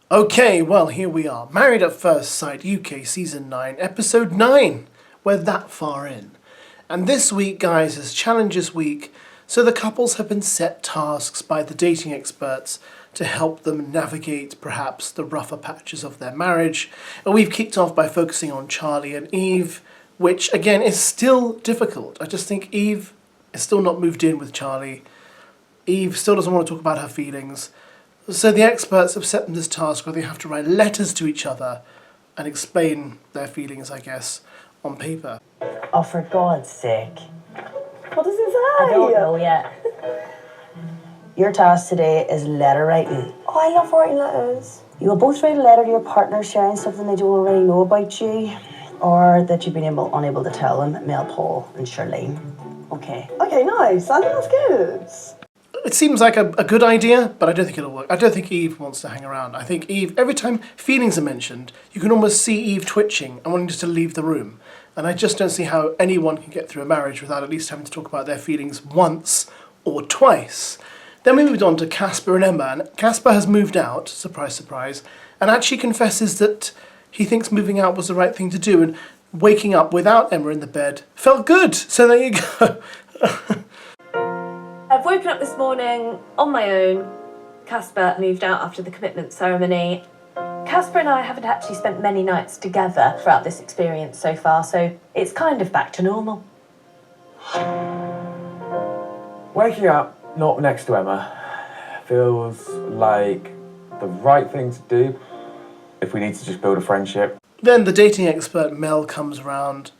Okay, well, here we are. Married at First Sight UK Season 9, Episode 9. We're that far in. And this week, guys, is Challenges Week, so the couples have been set tasks by the dating experts to help them navigate, perhaps, the rougher patches of their marriage. And we've kicked off by focusing on Charlie and Eve, which, again, is still difficult. I just think Eve is still not moved in with Charlie. Eve still doesn't want to talk about her feelings. So the experts have set them this task where they have to write letters to each other and explain their feelings, I guess, on paper. Oh, for God's sake. What does it say? I don't know yet. Your task today is letter writing. Oh, I love writing letters. You will both write a letter to your partner sharing something they don't already know about you, or that you've been unable to tell them. Mail Paul and Charlene. Okay. Okay, nice. I think that's good. It seems like a good idea, but I don't think it'll work. I don't think Eve wants to hang around. I think Eve, every time feelings are mentioned, you can almost see Eve twitching and wanting just to leave the room. And I just don't see how anyone can get through a marriage without at least having to talk about their feelings once or twice. Then we moved on to Casper and Emma, and Casper has moved out, surprise, surprise, and actually confesses that he thinks moving out was the right thing to do, and waking up without Emma in the bed felt good. So there you go. I've woken up this morning on my own. Casper moved out after the commitment ceremony. Casper and I haven't actually spent many nights together throughout this experience so far, so it's kind of back to normal. Waking up not next to Emma feels like the right thing to do if we need to just build a friendship. Then the dating expert Mel comes around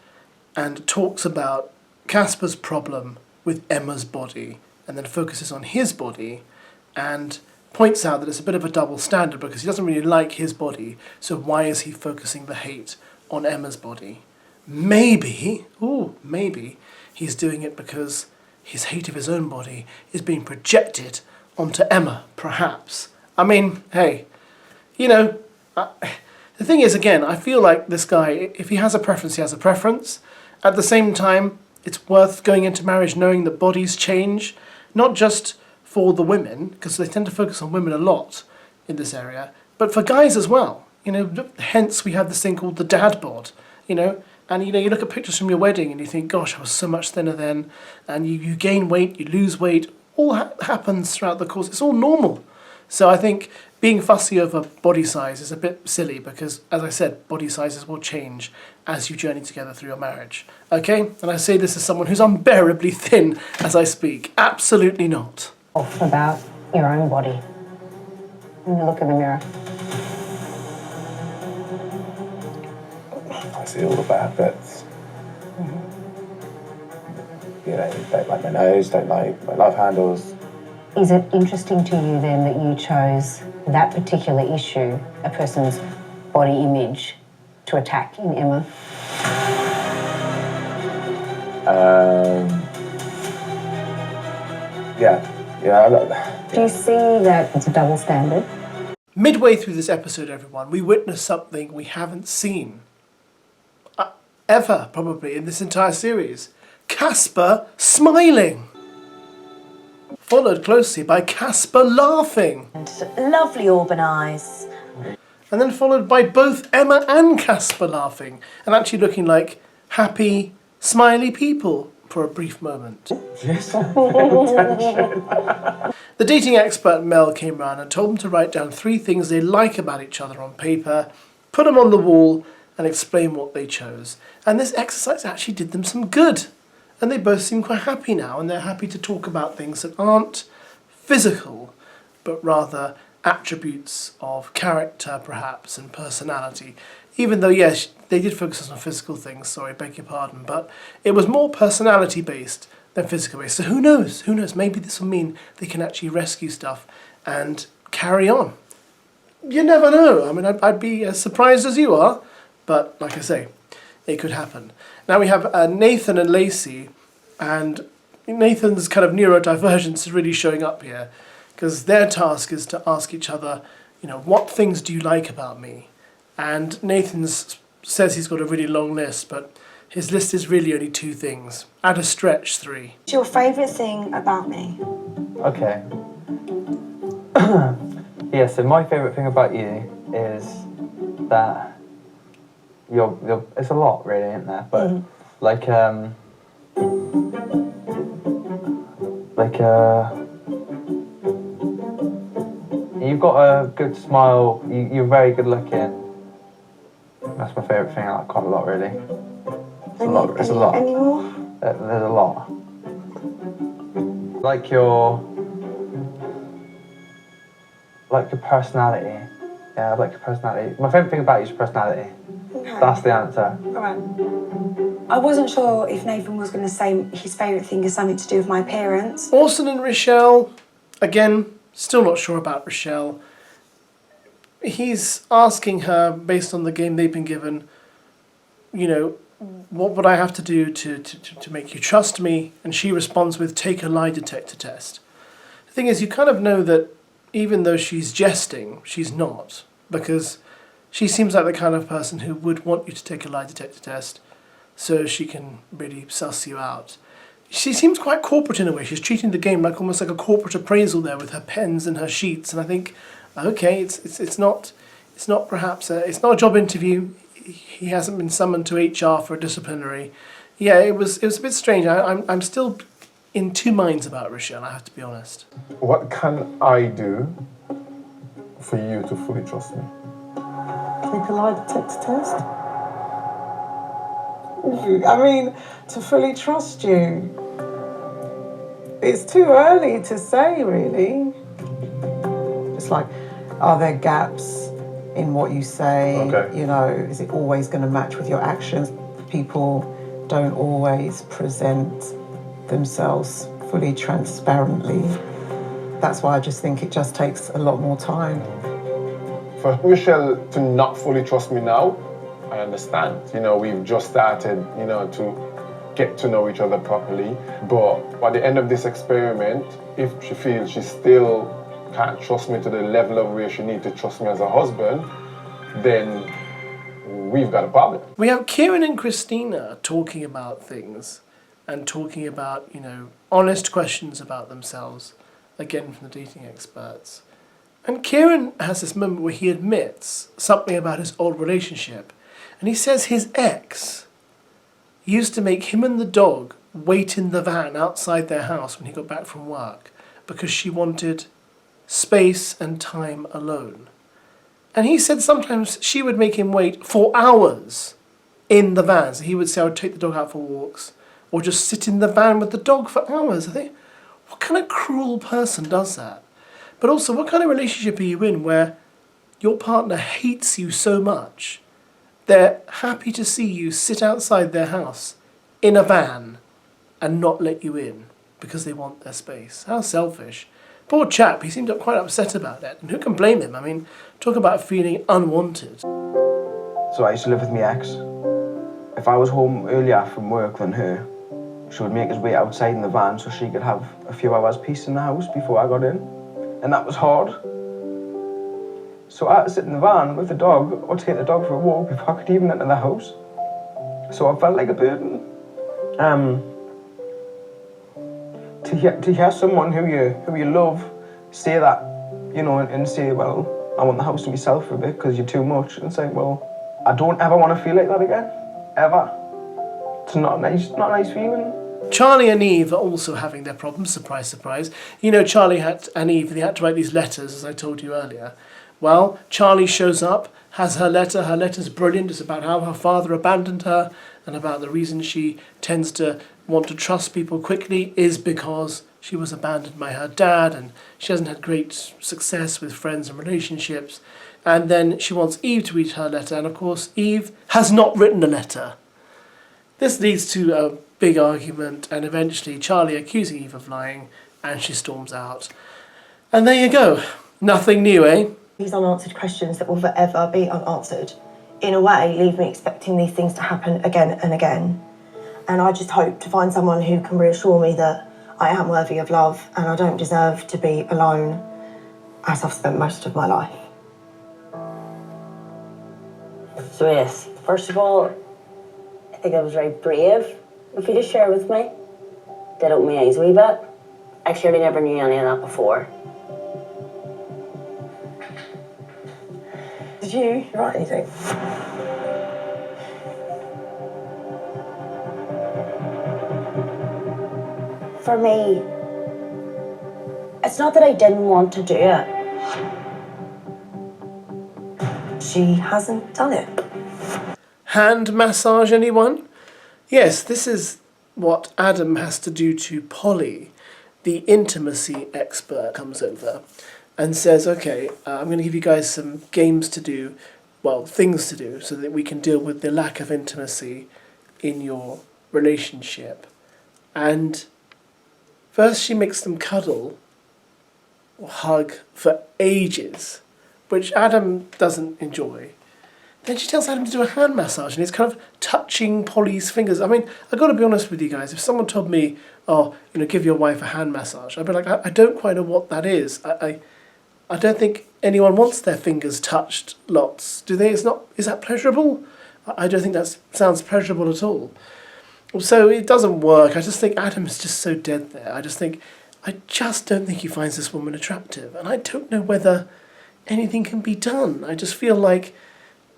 and talks about Casper's problem with Emma's body, and then focuses on his body and points out that it's a bit of a double standard because he doesn't really like his body, so why is he focusing the hate on Emma's body? Maybe he's doing it because his hate of his own body is being projected onto Emma, perhaps. I mean, hey, the thing is, again, I feel like this guy, if he has a preference, he has a preference. At the same time, it's worth going into marriage knowing that bodies change, not just for the women, because they tend to focus on women a lot in this area, but for guys as well. Hence we have this thing called the dad bod, and you look at pictures from your wedding and you think, gosh, I was so much thinner then, and you gain weight, you lose weight, all happens throughout the course. It's all normal. So I think being fussy over body size is a bit silly because, as I said, body sizes will change as you journey together through your marriage. Okay? And I say this as someone who's unbearably thin as I speak. Absolutely not. About your own body. When you look in the mirror. I see all the bad bits. Don't like my nose, don't like my love handles. Is it interesting to you then that you chose that particular issue, a person's body image, to attack in Emma? Yeah. Do you see that it's a double standard? Midway through this episode, everyone, we witness something we haven't seen ever, probably, in this entire series. Casper smiling. Followed closely by Casper laughing. And lovely auburn eyes. And then followed by both Emma and Casper laughing and actually looking like happy, smiley people for a brief moment. Yes. The dating expert Mel came round and told them to write down 3 things they like about each other on paper, put them on the wall and explain what they chose. And this exercise actually did them some good. And they both seem quite happy now, and they're happy to talk about things that aren't physical, but rather attributes of character, perhaps, and personality. Even though, yes, they did focus on physical things, sorry, beg your pardon, but it was more personality-based than physical-based. So who knows? Who knows? Maybe this will mean they can actually rescue stuff and carry on. You never know. I mean, I'd be as surprised as you are, but like I say, it could happen. Now we have Nathan and Lacy, and Nathan's kind of neurodivergence is really showing up here, because their task is to ask each other, what things do you like about me? And Nathan says he's got a really long list, but his list is really only 2 things. At a stretch, 3. What's your favourite thing about me? Okay. Yeah, so my favourite thing about you is that you're it's a lot really, isn't there? But like you've got a good smile, you're very good looking. That's my favourite thing, I like quite a lot really. It's a lot. Any more? There's a lot. Like your personality. Yeah, I like your personality. My favourite thing about you is your personality. Okay. That's the answer. Alright. I wasn't sure if Nathan was going to say his favourite thing is something to do with my appearance. Orson and Rochelle, again, still not sure about Rochelle. He's asking her, based on the game they've been given, you know, what would I have to do to make you trust me? And she responds with, take a lie detector test. The thing is, you kind of know that even though she's jesting, she's not. Because she seems like the kind of person who would want you to take a lie detector test so she can really suss you out. She seems quite corporate in a way. She's treating the game like almost like a corporate appraisal there with her pens and her sheets. And I think, okay, it's not perhaps it's not a job interview. He hasn't been summoned to HR for a disciplinary. Yeah, it was a bit strange. I'm still in two minds about Rochelle, I have to be honest. What can I do for you to fully trust me? Take a lie detector test? I mean, to fully trust you. It's too early to say, really. It's like, are there gaps in what you say? Okay. You know, is it always going to match with your actions? People don't always present themselves fully transparently. That's why I just think it just takes a lot more time. For Michelle to not fully trust me now, I understand. You know, we've just started, you know, to get to know each other properly. But by the end of this experiment, if she feels she still can't trust me to the level of where she needs to trust me as a husband, then we've got a problem. We have Kieran and Christina talking about things and talking about, you know, honest questions about themselves, again from the dating experts. And Kieran has this moment where he admits something about his old relationship. And he says his ex used to make him and the dog wait in the van outside their house when he got back from work because she wanted space and time alone. And he said sometimes she would make him wait for hours in the van. So he would say, I would take the dog out for walks or just sit in the van with the dog for hours. I think, what kind of cruel person does that? But also, what kind of relationship are you in where your partner hates you so much they're happy to see you sit outside their house in a van and not let you in because they want their space? How selfish. Poor chap, he seemed quite upset about it. And who can blame him? I mean, talk about feeling unwanted. So I used to live with my ex. If I was home earlier from work than her, she would make us wait outside in the van so she could have a few hours peace in the house before I got in. And that was hard. So I had to sit in the van with the dog or take the dog for a walk before I could even enter the house. So I felt like a burden. To hear someone who you love say that, you know, and say, well, I want the house to myself for a bit because you're too much, and say, well, I don't ever want to feel like that again, ever. It's not a nice feeling. Charlie and Eve are also having their problems, surprise, surprise. You know, Charlie and Eve, they had to write these letters, as I told you earlier. Well, Charlie shows up, has her letter. Her letter's brilliant. It's about how her father abandoned her and about the reason she tends to want to trust people quickly is because she was abandoned by her dad and she hasn't had great success with friends and relationships. And then she wants Eve to read her letter, and of course Eve has not written a letter. This leads to a big argument, and eventually Charlie accusing Eve of lying, and she storms out. And there you go. Nothing new, eh? These unanswered questions that will forever be unanswered, in a way, leave me expecting these things to happen again and again. And I just hope to find someone who can reassure me that I am worthy of love and I don't deserve to be alone, as I've spent most of my life. So yes, first of all, I think I was very brave of you to share with me. Did open my eyes a wee bit. I clearly never knew any of that before. Did you write anything? For me, it's not that I didn't want to do it. She hasn't done it. Hand massage, anyone? Yes, this is what Adam has to do to Polly. The intimacy expert comes over and says, okay, I'm going to give you guys some games to do, well, things to do, so that we can deal with the lack of intimacy in your relationship. And first she makes them cuddle or hug for ages, which Adam doesn't enjoy. Then she tells Adam to do a hand massage, and he's kind of touching Polly's fingers. I mean, I've got to be honest with you guys. If someone told me, oh, give your wife a hand massage, I'd be like, I don't quite know what that is. I don't think anyone wants their fingers touched lots, do they? Is that pleasurable? I don't think that sounds pleasurable at all. So it doesn't work. I just think Adam is just so dead there. I just don't think he finds this woman attractive, and I don't know whether anything can be done. I just feel like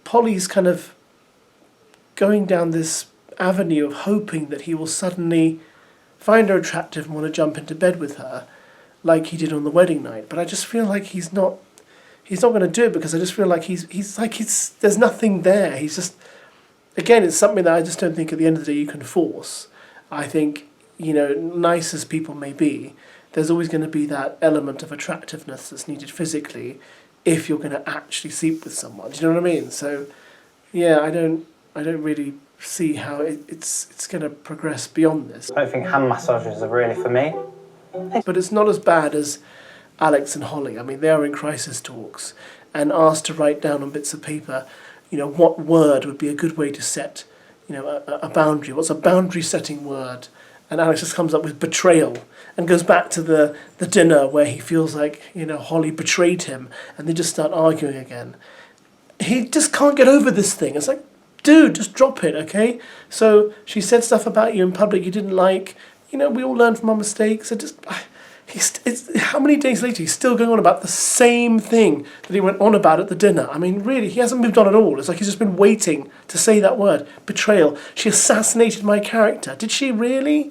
Polly's kind of going down this avenue of hoping that he will suddenly find her attractive and want to jump into bed with her like he did on the wedding night. But I just feel like he's not going to do it, because I just feel like there's nothing there. He's just, again, it's something that I just don't think at the end of the day you can force. I think, nice as people may be, there's always going to be that element of attractiveness that's needed physically if you're going to actually sleep with someone. Do you know what I mean? So, yeah, I don't really see how it's going to progress beyond this. I don't think hand massages are really for me. But it's not as bad as Alex and Holly. I mean, they are in crisis talks and asked to write down on bits of paper, what word would be a good way to set, a boundary. What's a boundary-setting word? And Alex just comes up with betrayal and goes back to the dinner where he feels like, Holly betrayed him, and they just start arguing again. He just can't get over this thing. It's like, dude, just drop it, okay? So she said stuff about you in public you didn't like. We all learn from our mistakes. How many days later he's still going on about the same thing that he went on about at the dinner? I mean, really, he hasn't moved on at all. It's like he's just been waiting to say that word. Betrayal. She assassinated my character. Did she really?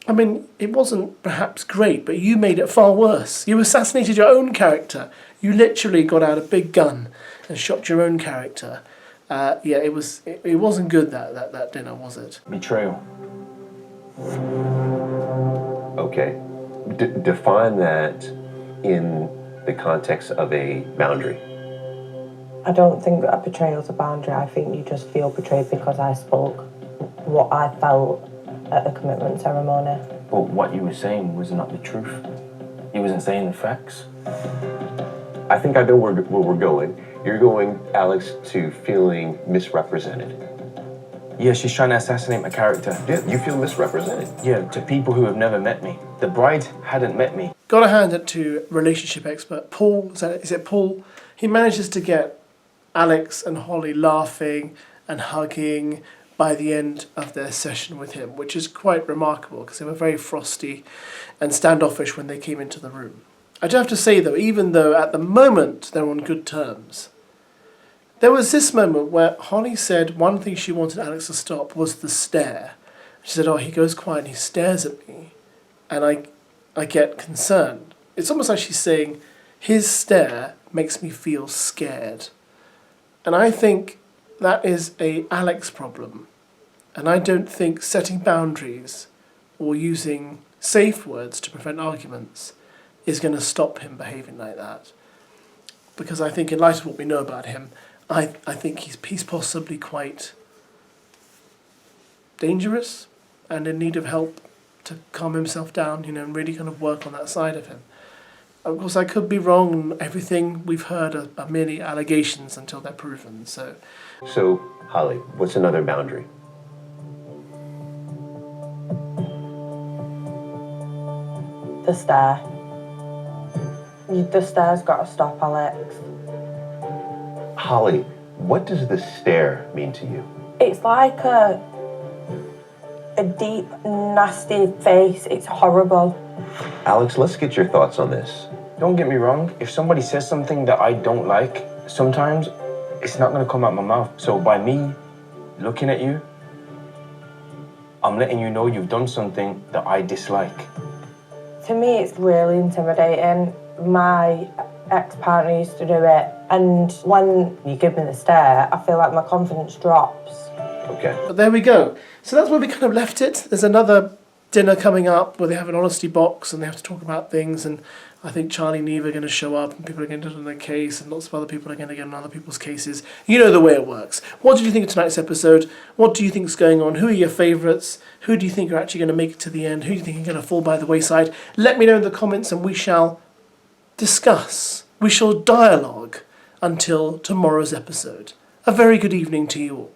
I mean, it wasn't perhaps great, but you made it far worse. You assassinated your own character. You literally got out a big gun and shot your own character. It wasn't good, that dinner, was it? Betrayal. Okay. Define that in the context of a boundary. I don't think that a betrayal's a boundary. I think you just feel betrayed because I spoke what I felt at the commitment ceremony. But what you were saying was not the truth. You wasn't saying the facts. I think I know where we're going. You're going, Alex, to feeling misrepresented. Yeah, she's trying to assassinate my character. Yeah, you feel misrepresented. Yeah, to people who have never met me. The bride hadn't met me. Got to hand it to relationship expert Paul. Is it Paul? He manages to get Alex and Holly laughing and hugging by the end of their session with him, which is quite remarkable because they were very frosty and standoffish when they came into the room. I do have to say, though, even though at the moment they're on good terms, there was this moment where Holly said one thing she wanted Alex to stop was the stare. She said, he goes quiet and he stares at me, and I get concerned. It's almost like she's saying, his stare makes me feel scared. And I think that is a Alex problem. And I don't think setting boundaries or using safe words to prevent arguments is going to stop him behaving like that. Because I think in light of what we know about him, I think he's possibly quite dangerous and in need of help to calm himself down, and really kind of work on that side of him. Of course, I could be wrong. Everything we've heard are merely allegations until they're proven. So, Holly, what's another boundary? The stare. The stare's got to stop, Alex. Holly, what does the stare mean to you? It's like a deep, nasty face. It's horrible. Alex, let's get your thoughts on this. Don't get me wrong, if somebody says something that I don't like, sometimes it's not going to come out my mouth. So by me looking at you, I'm letting you know you've done something that I dislike. To me, it's really intimidating. My ex-partner used to do it, and when you give me the stare, I feel like my confidence drops. Okay. But there we go. So that's where we kind of left it. There's another dinner coming up where they have an honesty box and they have to talk about things, and I think Charlie and Eve are going to show up and people are going to do their case and lots of other people are going to get on other people's cases. You know the way it works. What did you think of tonight's episode? What do you think is going on? Who are your favourites? Who do you think are actually going to make it to the end? Who do you think are going to fall by the wayside? Let me know in the comments and we shall discuss. We shall dialogue until tomorrow's episode. A very good evening to you all.